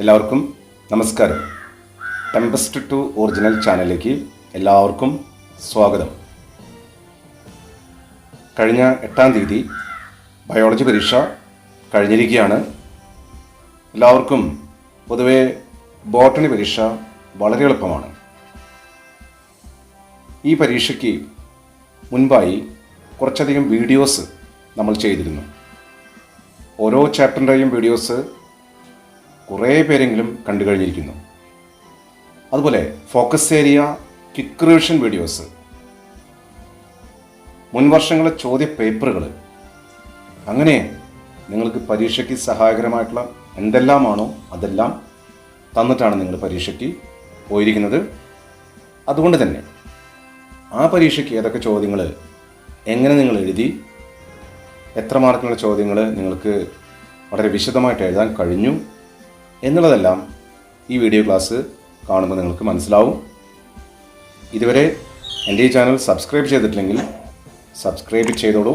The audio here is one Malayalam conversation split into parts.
എല്ലാവർക്കും നമസ്കാരം. ടെമ്പസ്റ്റ് ടു ഒറിജിനൽ ചാനലിലേക്ക് എല്ലാവർക്കും സ്വാഗതം. കഴിഞ്ഞ 8-ാം തീയതി ബയോളജി പരീക്ഷ കഴിഞ്ഞിരിക്കുകയാണ്. എല്ലാവർക്കും പൊതുവെ ബോട്ടണി പരീക്ഷ വളരെ എളുപ്പമാണ്. ഈ പരീക്ഷയ്ക്ക് മുൻപായി കുറച്ചധികം വീഡിയോസ് നമ്മൾ ചെയ്തിരുന്നു. ഓരോ ചാപ്റ്ററിൻ്റെയും വീഡിയോസ് കുറേ പേരെങ്കിലും കണ്ടു കഴിഞ്ഞിരിക്കുന്നു. അതുപോലെ focus area quick revision videos, മുൻവർഷങ്ങളെ ചോദ്യ പേപ്പറുകൾ, അങ്ങനെ നിങ്ങൾക്ക് പരീക്ഷയ്ക്ക് സഹായകരമായിട്ടുള്ള എന്തെല്ലാമാണോ അതെല്ലാം തന്നിട്ടാണ് നിങ്ങൾ പരീക്ഷയ്ക്ക് പോയിരിക്കുന്നത്. അതുകൊണ്ട് തന്നെ ആ പരീക്ഷയ്ക്ക് ഏതൊക്കെ ചോദ്യങ്ങൾ എങ്ങനെ നിങ്ങൾ എഴുതി, എത്ര മാർക്കിനുള്ള ചോദ്യങ്ങൾ നിങ്ങൾക്ക് വളരെ വിശദമായിട്ട് എഴുതാൻ കഴിഞ്ഞു എന്നുള്ളതെല്ലാം ഈ വീഡിയോ ക്ലാസ് കാണുമ്പോൾ നിങ്ങൾക്ക് മനസ്സിലാവും. ഇതുവരെ എൻ്റെ ഈ ചാനൽ സബ്സ്ക്രൈബ് ചെയ്തിട്ടില്ലെങ്കിൽ സബ്സ്ക്രൈബ് ചെയ്തോളൂ.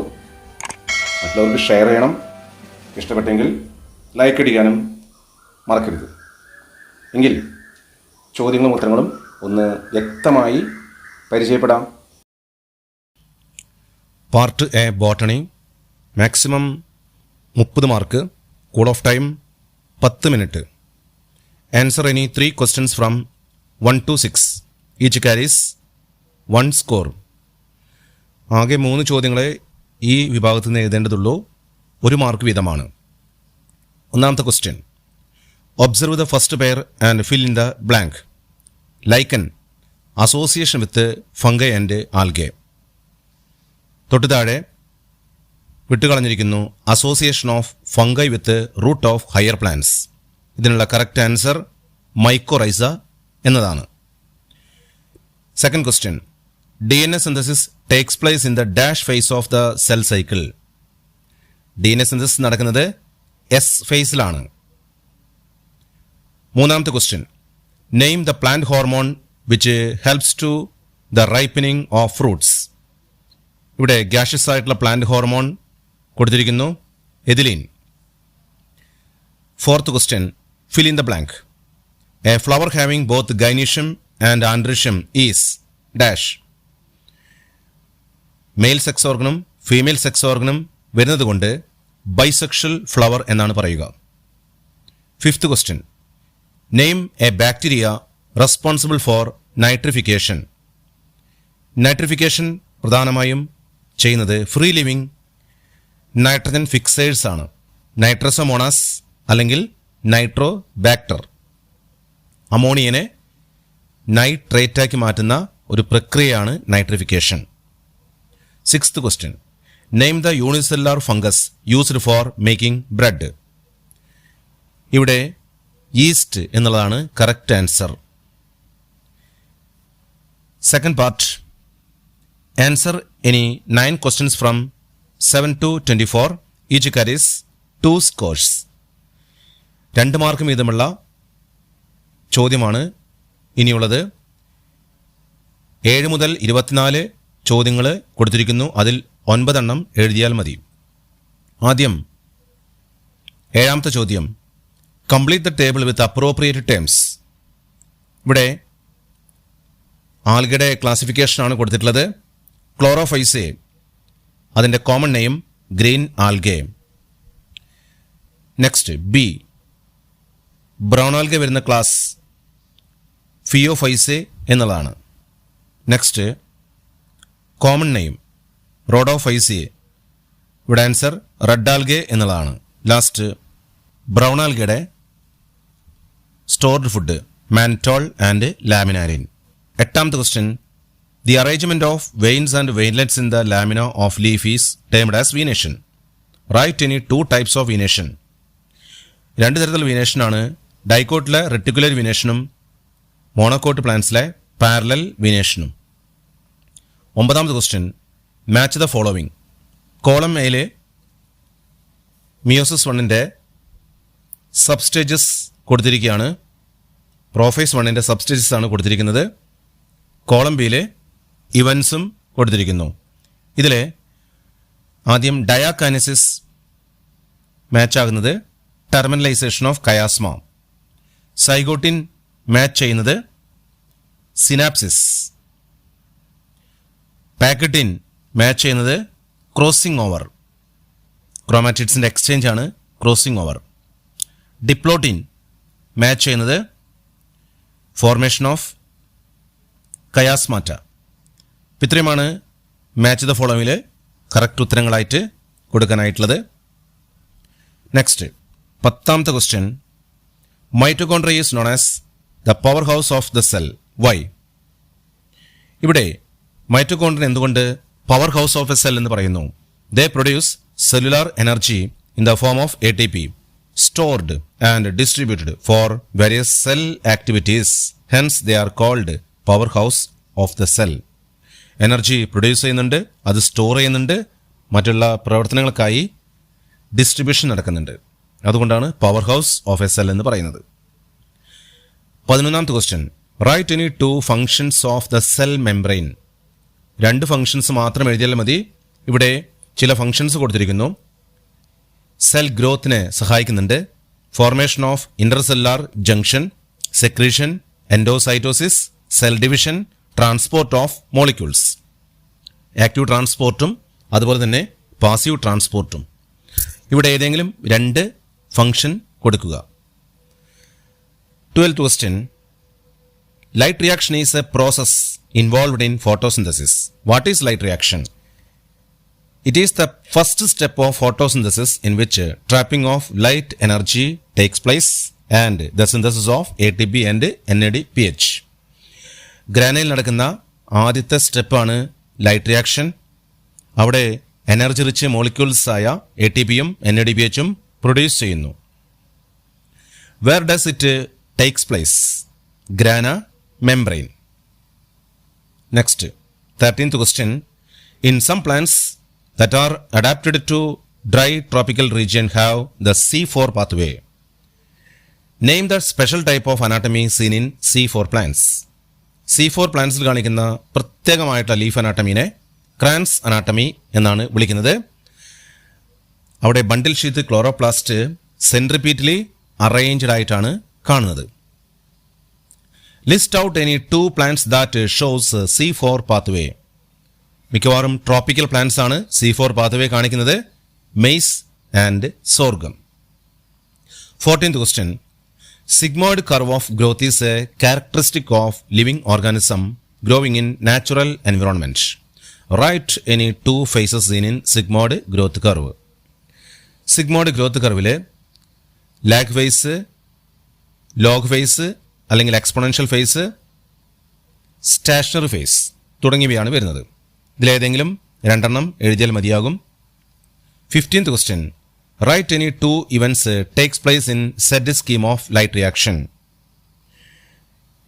മറ്റുള്ളവർക്ക് ഷെയർ ചെയ്യണം. ഇഷ്ടപ്പെട്ടെങ്കിൽ ലൈക്ക് അടിക്കാനും മറക്കരുത്. എങ്കിൽ ചോദ്യങ്ങളും ഉത്തരങ്ങളും ഒന്ന് വ്യക്തമായി പരിചയപ്പെടാം. Part A botany. Maximum 30 mark. Cool off time 10 minute. Answer any 3 questions from 1 to 6. Each carries 1 score. ആകെ 3 ചോദ്യങ്ങളെ ഈ വിഭാഗത്തിൽ നിന്ന് എഴുതേണ്ടതുള്ളൂ. 1 മാർക്ക് വീതമാണ്. ഒന്നാമത്തെ question. Observe the first pair and fill in the blank. Lichen association with fungi and algae. തൊട്ടു താഴെ വിട്ടുകളഞ്ഞിരിക്കുന്നു association of fungi with root of higher plants. ഇതിനുള്ള കറക്റ്റ് ആൻസർ മൈക്കോറൈസ എന്നതാണ്. Second question. DNA synthesis takes place in the dash phase of the cell cycle. DNA synthesis നടക്കുന്നത് S ഫേസിലാണ്. മൂന്നാമത്തെ question. Name the plant hormone which helps to the ripening of fruits. ഇവിടെ ഗ്യാഷ്യസ് ആയിട്ടുള്ള പ്ലാന്റ് ഹോർമോൺ കൊടുത്തിരിക്കുന്നു, ethylene. Fourth question. Fill in the blank. A flower having both gynoecium and androecium is dash. Male sex ഓർഗനും ഫീമെയിൽ സെക്സ് ഓർഗനും വരുന്നത് കൊണ്ട് ബൈസെക്ഷൽ ഫ്ലവർ എന്നാണ് പറയുക. Fifth question. Name a bacteria responsible for nitrification. Nitrification പ്രധാനമായും ചെയ്യുന്നത് ഫ്രീ ലിവിംഗ് നൈട്രജൻ ഫിക്സേഴ്സ് ആണ്. നൈട്രസോമോണാസ് അല്ലെങ്കിൽ നൈട്രോ ബാക്ടർ. അമോണിയനെ നൈട്രേറ്റാക്കി മാറ്റുന്ന ഒരു പ്രക്രിയയാണ് nitrification. Sixth question. Name the unicellular fungus used for making bread. ഇവിടെ ഈസ്റ്റ് എന്നുള്ളതാണ് correct answer. Second part. Answer any 9 questions from 7 to 24. Each carries 2 scores. 2 mark വീതമുള്ള ചോദ്യമാണ് ഇനിയുള്ളത്. 7 മുതൽ 24 ചോദ്യങ്ങൾ കൊടുത്തിരിക്കുന്നു. അതിൽ 9 എണ്ണം എഴുതിയാൽ മതി. ആദ്യം 7ാമത്തെ ചോദ്യം. Complete the table with appropriate terms. ഇവിടെ ആൽഗയുടെ ക്ലാസിഫിക്കേഷനാണ് കൊടുത്തിട്ടുള്ളത്. ക്ലോറോഫൈസേ, അതിൻ്റെ common name green algae. Next B. Brown algae വരുന്ന ക്ലാസ് ഫിയോഫൈസേ എന്നുള്ളതാണ്. Next common name rhodophyceae. ഇവിടെ ആൻസർ റെഡ് ആൽഗെ എന്നുള്ളതാണ്. ലാസ്റ്റ് ബ്രൗൺ ആൽഗയുടെ stored food mannitol and laminarin. 8ാമത്തെ question. The arrangement of veins and veinlets in the lamina of leaf is termed as venation. Write any 2 types of venation. 2 തരത്തിലുള്ള വീനേഷനാണ്. ഡൈക്കോട്ടിലെ റെറ്റിക്കുലർ വീനേഷനും മോണോക്കോട്ട് പ്ലാന്റ്സിലെ പാരലൽ വീനേഷനും. 9ാമത്തെ question. Match the following. Column എയിലെ മിയോസിസ് 1ന്റെ സബ്സ്റ്റേജസ് കൊടുത്തിരിക്കുകയാണ്. പ്രോഫേസ് 1ന്റെ സബ്സ്റ്റേജസ് ആണ് കൊടുത്തിരിക്കുന്നത്. കോളം ബിയിലെ ഇവൻസും കൊടുത്തിരിക്കുന്നു. ഇതിലെ ആദ്യം ഡയാകൈനസിസ് മാച്ച് ആകുന്നത് terminalization of chiasma. Zygotene match ചെയ്യുന്നത് സിനാപ്സിസ്. പാക്കറ്റിൻ മാച്ച് ചെയ്യുന്നത് ക്രോസിംഗ് ഓവർ. ക്രോമാറ്റിഡ്സിൻ്റെ എക്സ്ചേഞ്ച് ആണ് ക്രോസിംഗ് ഓവർ. ഡിപ്ലോട്ടിൻ മാച്ച് ചെയ്യുന്നത് ഫോർമേഷൻ ഓഫ് കയാസ്മാറ്റ. ഇത്രയുമാണ് മാച്ച് ദ ഫോളോവിൽ കറക്റ്റ് ഉത്തരങ്ങളായിട്ട് കൊടുക്കാനായിട്ടുള്ളത്. നെക്സ്റ്റ് 10ാമത്തെ question. Mitochondria is known as the power house of the cell. Why? ഇവിടെ മൈറ്റോകോൺട്രിയ എന്തുകൊണ്ട് power house of a cell എന്ന് പറയുന്നു? They produce cellular energy in the form of ATP stored and distributed four various cell activities. Hence they are called power house of the cell. Energy produce ചെയ്യുന്നുണ്ട്, അത് സ്റ്റോർ ചെയ്യുന്നുണ്ട്, മറ്റുള്ള പ്രവർത്തനങ്ങൾക്കായി ഡിസ്ട്രിബ്യൂഷൻ നടക്കുന്നുണ്ട്. അതുകൊണ്ടാണ് power house of a cell എന്ന് പറയുന്നത്. 11ാമത്തെ question. Write any 2 functions of the cell membrane. 2 functions മാത്രം എഴുതിയാൽ മതി. ഇവിടെ ചില ഫങ്ഷൻസ് കൊടുത്തിരിക്കുന്നു. സെൽ ഗ്രോത്തിനെ സഹായിക്കുന്നുണ്ട്. Formation of intercellular junction, secretion, endocytosis, cell division, transport of molecules. Active ട്രാൻസ്പോർട്ടും അതുപോലെ തന്നെ പാസീവ് ട്രാൻസ്പോർട്ടും. ഇവിടെ ഏതെങ്കിലും 2 ഫങ്ഷൻ കൊടുക്കുക. 12th question. Light reaction is a process involved in photosynthesis. What is light reaction? It is the first step of photosynthesis in which trapping of light energy takes place and the synthesis of ATP and NADPH. ഗ്രാനയിൽ നടക്കുന്ന ആദ്യത്തെ സ്റ്റെപ്പാണ് ലൈറ്റ് റിയാക്ഷൻ. അവിടെ എനർജി റിച്ച് മോളിക്യൂൾസ് ആയ ATPയും NADPHും പ്രൊഡ്യൂസ് ചെയ്യുന്നു. Where does it takes place? Grana membrane. Next 13th question. In some plants that are adapted to dry tropical region have the C4 pathway. Name the special type of anatomy seen in C4 plants. C4 പ്ലാന്റ്സിൽ കാണിക്കുന്ന പ്രത്യേകമായിട്ടുള്ള ലീഫ് അനാട്ടമീനെ ക്രാൻസ് അനാട്ടമി എന്നാണ് വിളിക്കുന്നത്. അവിടെ bundle sheath chloroplast centripetally arranged ആയിട്ടാണ് കാണുന്നത്. List out any 2 plants that shows C4 pathway. മിക്കവാറും ട്രോപ്പിക്കൽ പ്ലാന്റ്സ് ആണ് C4 പാത്വേ കാണിക്കുന്നത്. Maize and sorghum. 14th question. Sigmoid curve of growth is a characteristic of living organism growing in natural environment. Write any 2 phases seen in sigmoid growth curve. Sigmoid growth കർവിൽ ലാഗ് ഫേസ്, ലോഗ് ഫേസ് അല്ലെങ്കിൽ എക്സ്പോണൻഷ്യൽ ഫേസ്, സ്റ്റേഷനറി ഫേസ് തുടങ്ങിയവയാണ് വരുന്നത്. ഇതിലേതെങ്കിലും 2 എഴുതിയാൽ മതിയാകും. 15th question. Write any 2 events takes place in said scheme of light reaction.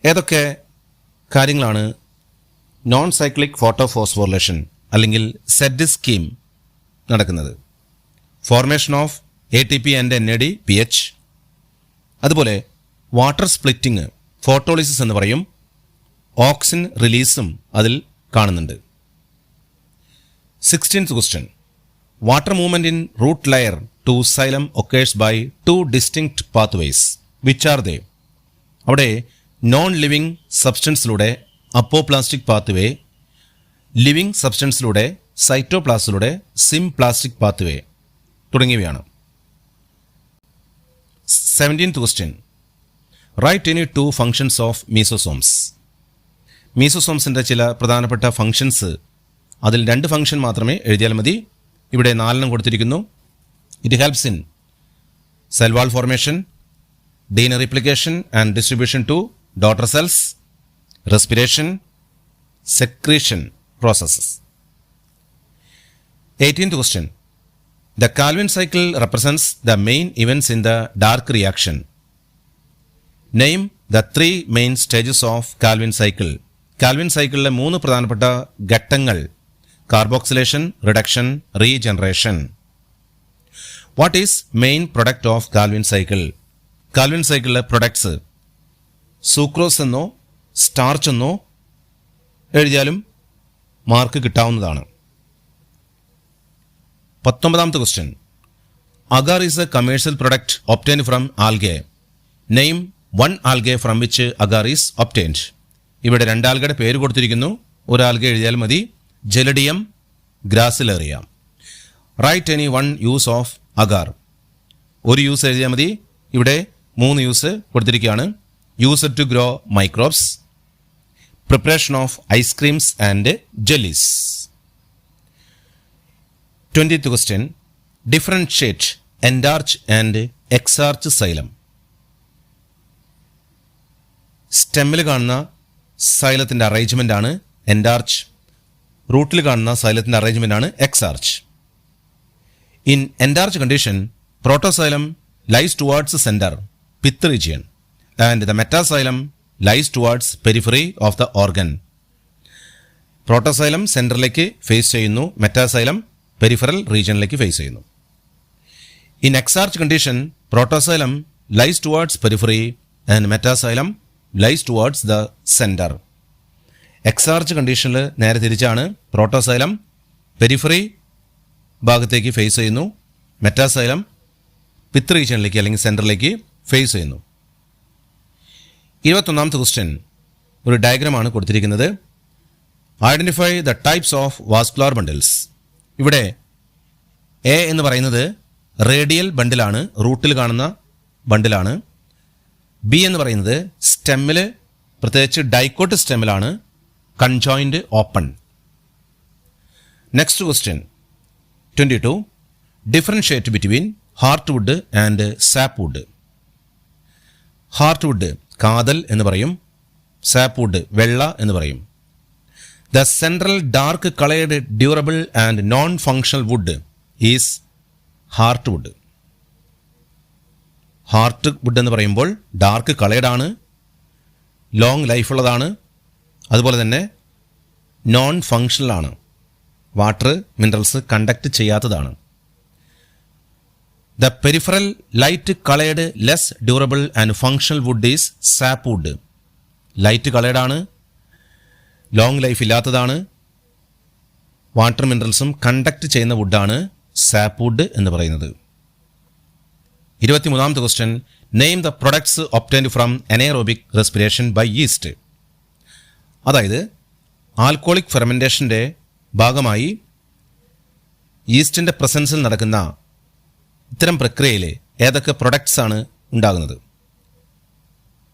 ഏതൊക്കെ കാര്യങ്ങളാണ് നോൺ സൈക്ലിക് ഫോട്ടോഫോസ്ഫോറിലേഷൻ അല്ലെങ്കിൽ സെഡ് സ്കീം നടക്കുന്നത്? Formation of ATP and NADPH, അതുപോലെ വാട്ടർ സ്പ്ലിറ്റിംഗ്, ഫോട്ടോളിസിസ് എന്ന് പറയും, ഓക്സിൻ റിലീസും അതിൽ കാണുന്നുണ്ട്. 16th question. Water movement in root layer to xylem occurs by 2 distinct pathways. Which are they? അവിടെ നോൺ ലിവിങ് സബ്സ്റ്റൻസിലൂടെ അപ്പോപ്ലാസ്റ്റിക് പാത്വേ, ലിവിങ് സബ്സ്റ്റൻസിലൂടെ സൈറ്റോപ്ലാസ്റ്റിലൂടെ സിംപ്ലാസ്റ്റിക് പാത്വേ തുടങ്ങിയവയാണ്. 17th question. Write any 2 functions of mesosomes. മീസോസോംസിൻ്റെ ചില പ്രധാനപ്പെട്ട ഫങ്ഷൻസ്, അതിൽ 2 ഫങ്ഷൻ മാത്രമേ എഴുതിയാൽ മതി. ഇവിടെ 4 കൊടുത്തിരിക്കുന്നു. It helps in cell wall formation, DNA replication and distribution to daughter cells, respiration, secretion processes. 18th question. The Calvin cycle represents the main events in the dark reaction. Name the 3 main stages of Calvin cycle. Calvin cycle 3 പ്രധാനപ്പെട്ട ഘട്ടങ്ങൾ: carboxylation, reduction, regeneration. What is main product of Calvin cycle? Calvin സൈക്കിളിലെ പ്രൊഡക്ട്സ് സൂക്രോസ് എന്നോ സ്റ്റാർച്ച് എന്നോ എഴുതിയാലും mark കിട്ടാവുന്നതാണ്. 19th question. Agar is a commercial product obtained from algae. Name one algae from which agar is obtained. ഇവിടെ രണ്ട് ആൽഗയുടെ പേര് കൊടുത്തിരിക്കുന്നു. ഒരു ആൽഗ എഴുതിയാൽ മതി. Gelidium gracilaria. Write any one use of agar. ഒരു യൂസ് എഴുതിയാൽ മതി. ഇവിടെ 3 യൂസ് കൊടുത്തിരിക്കുകയാണ്. Use to grow microbes, preparation of ice creams and jellies. 20th question. Differentiate endarch and exarch xylem. സ്റ്റെമ്മിൽ കാണുന്ന സൈലത്തിൻ്റെ അറേഞ്ച്മെൻ്റ് ആണ് എൻഡാർച്ച്. റൂട്ടിൽ കാണുന്ന സൈലത്തിൻ്റെ അറേഞ്ച്മെൻ്റ് ആണ് exarch. In endarch condition protoxylem lies towards centre pith region and the metaxylem lies towards periphery of the organ. Protoxylem സെൻറ്ററിലേക്ക് ഫേസ് ചെയ്യുന്നു, മെറ്റാസൈലം പെരിഫറൽ റീജിയനിലേക്ക് ഫേസ് ചെയ്യുന്നു. In exarch condition protoxylem lies towards periphery and metaxylem lies towards the centre. Exarch കണ്ടീഷനിൽ നേരെ തിരിച്ചാണ്. പ്രോട്ടോസൈലം പെരിഫറി ഭാഗത്തേക്ക് ഫേസ് ചെയ്യുന്നു, മെറ്റാസൈലം പിത്ത് റീജിയനിലേക്ക് അല്ലെങ്കിൽ സെൻറ്ററിലേക്ക് ഫേസ് ചെയ്യുന്നു. 21ാമത്തെ ക്വസ്റ്റ്യൻ ഒരു ഡയഗ്രമാണ് കൊടുത്തിരിക്കുന്നത്. Identify the types of vascular bundles. ഇവിടെ എ എന്ന് പറയുന്നത് റേഡിയൽ ബണ്ടിലാണ്, റൂട്ടിൽ കാണുന്ന ബണ്ടിലാണ്. ബി എന്ന് പറയുന്നത് സ്റ്റെമ്മിൽ, പ്രത്യേകിച്ച് ഡൈക്കോട്ട് സ്റ്റെമ്മിലാണ്, conjoint open. Next question 22. Differentiate between heart wood and sap wood. Heart wood കാതൽ എന്ന് പറയും, സാപ്പ് വുഡ് വെള്ള എന്ന് പറയും. The central dark coloured durable and non functional wood is heart wood. Heart wood എന്ന് പറയുമ്പോൾ ഡാർക്ക് കളേർഡാണ്, ലോങ് ലൈഫുള്ളതാണ്, അതുപോലെ തന്നെ നോൺ ഫങ്ഷണലാണ്, വാട്ടർ മിനറൽസ് കണ്ടക്ട് ചെയ്യാത്തതാണ്. The peripheral light coloured less durable and functional wood is sap wood. Light കളേർഡാണ്, long life ഇല്ലാത്തതാണ്, വാട്ടർ മിനറൽസും കണ്ടക്ട് ചെയ്യുന്ന വുഡാണ് സാപ്പ് വുഡ് എന്ന് പറയുന്നത്. 23ാമത്തെ question. Name the products obtained from anaerobic respiration by yeast. അതായത് ആൽക്കോളിക് ഫെർമെൻറ്റേഷൻ്റെ ഭാഗമായി ഈസ്റ്റിൻ്റെ പ്രസൻസിൽ നടക്കുന്ന ഇത്തരം പ്രക്രിയയിൽ ഏതൊക്കെ പ്രൊഡക്ട്സ് ആണ് ഉണ്ടാകുന്നത്?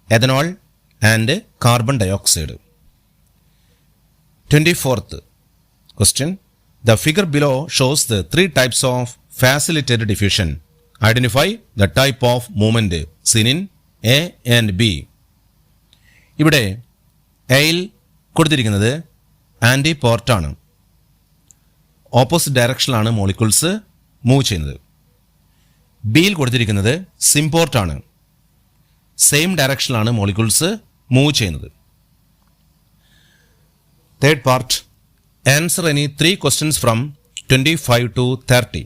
Ethanol and carbon dioxide. 24th question. The figure below shows the 3 types of facilitated diffusion. Identify the type of movement seen in A and B. ഇവിടെ എയിൽ കൊടുത്തിരിക്കുന്നത് ആൻറ്റി പോർട്ടാണ്. ഓപ്പോസിറ്റ് ഡയറക്ഷനിലാണ് മോളിക്യൂൾസ് മൂവ് ചെയ്യുന്നത്. ബിയിൽ കൊടുത്തിരിക്കുന്നത് സിംപോർട്ടാണ്. സെയിം ഡയറക്ഷനിലാണ് മോളിക്യൂൾസ് മൂവ് ചെയ്യുന്നത്. Third part. Answer any 3 questions from 25 to 30.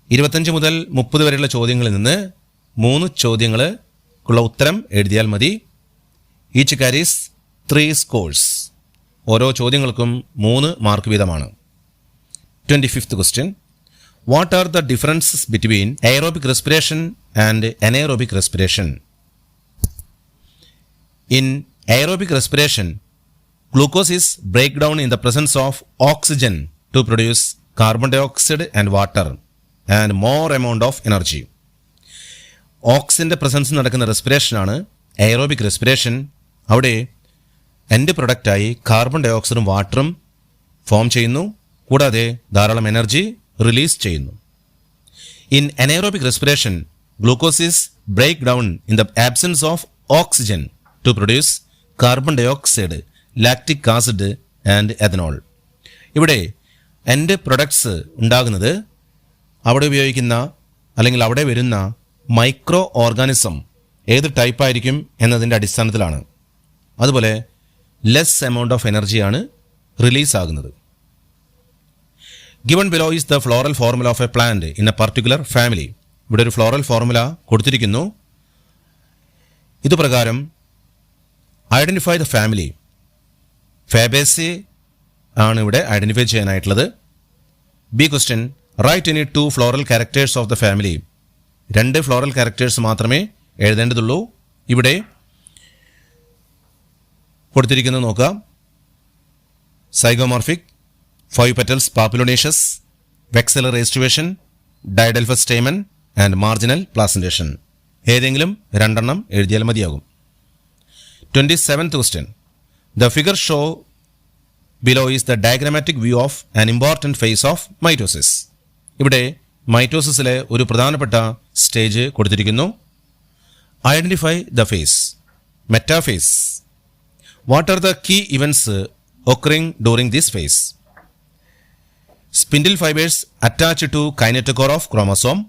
25 മുതൽ 30 വരെയുള്ള ചോദ്യങ്ങളിൽ നിന്ന് 3 ചോദ്യങ്ങൾക്കുള്ള ഉത്തരം എഴുതിയാൽ മതി. Each carries 3 scores. ഓരോ ചോദ്യങ്ങൾക്കും 3 മാർക്ക് വീതമാണ്. 25th question. What are the differences between aerobic respiration and anaerobic respiration? In aerobic respiration, glucose is breakdown in the presence of oxygen to produce carbon dioxide and water and more amount of energy. ഓക്സിജൻ്റെ പ്രസൻസ് നടക്കുന്ന റെസ്പിറേഷനാണ് എയറോബിക് റെസ്പിറേഷൻ. അവിടെ എൻഡ് പ്രൊഡക്റ്റായി കാർബൺ ഡയോക്സൈഡും വാട്ടറും ഫോം ചെയ്യുന്നു, കൂടാതെ ധാരാളം എനർജി റിലീസ് ചെയ്യുന്നു. In anaerobic respiration, glucose is break down in the absence of oxygen to produce carbon dioxide, lactic acid and ethanol. ഇവിടെ എൻഡ് പ്രൊഡക്ട്സ് ഉണ്ടാകുന്നത് അവിടെ ഉപയോഗിക്കുന്ന അല്ലെങ്കിൽ അവിടെ വരുന്ന മൈക്രോ ഓർഗാനിസം ഏത് ടൈപ്പായിരിക്കും എന്നതിൻ്റെ അടിസ്ഥാനത്തിലാണ്. അതുപോലെ ലെസ് എമൗണ്ട് ഓഫ് എനർജിയാണ് റിലീസാകുന്നത്. Given below is the floral formula of a plant in a particular family. ഇവിടെ ഒരു ഫ്ലോറൽ ഫോർമുല കൊടുത്തിരിക്കുന്നു. ഇതുപ്രകാരം ഐഡൻറ്റിഫൈ ദ ഫാമിലി. ഫാബേസി ആണ് ഇവിടെ ഐഡൻറ്റിഫൈ ചെയ്യാനായിട്ടുള്ളത്. B question. Write any 2 floral characters of the family. 2 floral characters മാത്രമേ എഴുതേണ്ടതുള്ളൂ. ഇവിടെ കൊടുത്തിരിക്കുന്നത് നോക്കുക. Zygomorphic, 5 petals papillonaceous, vexillary restitution, diadelphous stamen and marginal placentation. ഏതെങ്കിലും രണ്ടെണ്ണം എഴുതിയാൽ മതിയാകും. 27th question. The figure show below is the diagrammatic view of an important phase of mitosis. ഇവിടെ മൈറ്റോസിസിലെ ഒരു പ്രധാനപ്പെട്ട സ്റ്റേജ് കൊടുത്തിരിക്കുന്നു. Identify the phase. Metaphase. What are the key events occurring during this phase? Spindle fibers attached to kinetochore of chromosome.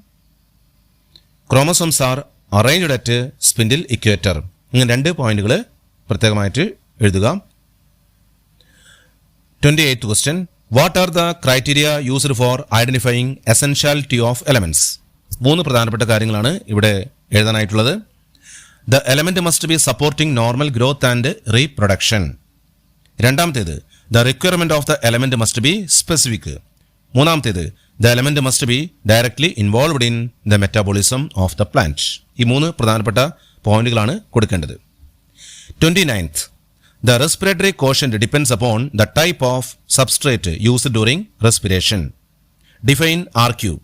Chromosomes are arranged at spindle equator. ഇങ്ങനെ 2 പോയിന്റുകൾ പ്രത്യേകമായിട്ട് എഴുതുക. 28th question. What are the criteria used for identifying essentiality of elements? 3 പ്രധാനപ്പെട്ട കാര്യങ്ങളാണ് ഇവിടെ എഴുതാനായിട്ടുള്ളത്. The element must be supporting normal growth and reproduction. രണ്ടാമത്തേത് the requirement of the element must be specific. മൂന്നാമത്തേത് the element must be directly involved in the metabolism of the plant. ഈ 3 പ്രധാനപ്പെട്ട പോയിന്റുകളാണ് കൊടുക്കേണ്ടത്. 29th. The respiratory quotient depends upon the type of substrate used during respiration. Define RQ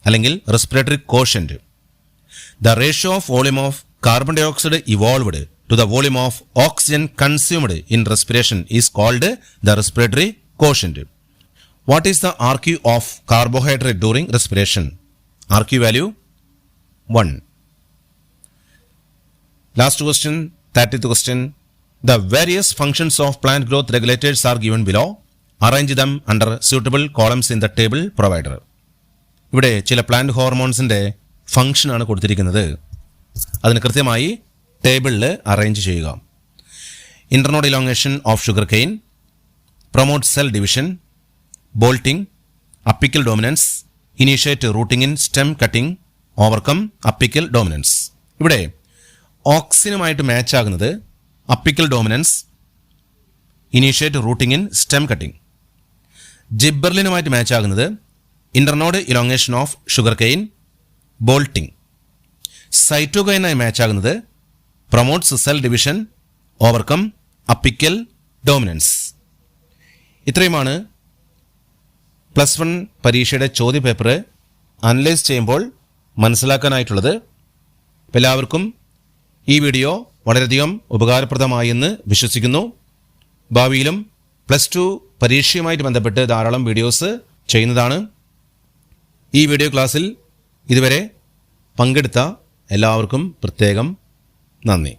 അല്ലെങ്കിൽ respiratory quotient. The ratio of volume of carbon dioxide evolved to the volume of oxygen consumed in respiration is called the respiratory quotient. What is the RQ of carbohydrate during respiration? RQ value 1. Last question, 30th question. The various functions of plant growth regulators are given below. Arrange them under suitable columns in the table provided. ഇവിടെ ചില പ്ലാന്റ് ഹോർമോൺസിന്റെ ഫംഗ്ഷൻ ആണ് കൊടുത്തിരിക്കുന്നത്. അതിന് കൃത്യമായി ടേബിളിൽ അറേഞ്ച് ചെയ്യുക. Internode elongation of sugarcane, promote cell division, bolting, apical dominance, initiate rooting in stem cutting, overcome apical dominance. ഇവിടെ ഓക്സിനുമായിട്ട് മാച്ച് ആകുന്നത് apical dominance, initiate rooting in stem cutting. ജിബ്ബർലിനുമായിട്ട് മാച്ച് ആകുന്നത് internode elongation of sugarcane, bolting. സൈറ്റോകൈനായി മാച്ച് ആകുന്നത് promotes cell division, overcome apical dominance. ഇത്രയുമാണ് +1 പരീക്ഷയുടെ ചോദ്യപേപ്പർ അനലൈസ് ചെയ്യുമ്പോൾ മനസ്സിലാക്കാനായിട്ടുള്ളത്. എല്ലാവർക്കും ഈ വീഡിയോ വളരെയധികം ഉപകാരപ്രദമായി എന്ന് വിശ്വസിക്കുന്നു. ഭാവിയിലും +2 പരീക്ഷയുമായിട്ട് ബന്ധപ്പെട്ട് ധാരാളം വീഡിയോസ് ചെയ്യുന്നതാണ്. ഈ വീഡിയോ ക്ലാസ്സിൽ ഇതുവരെ പങ്കെടുത്ത എല്ലാവർക്കും പ്രത്യേകം നന്ദി.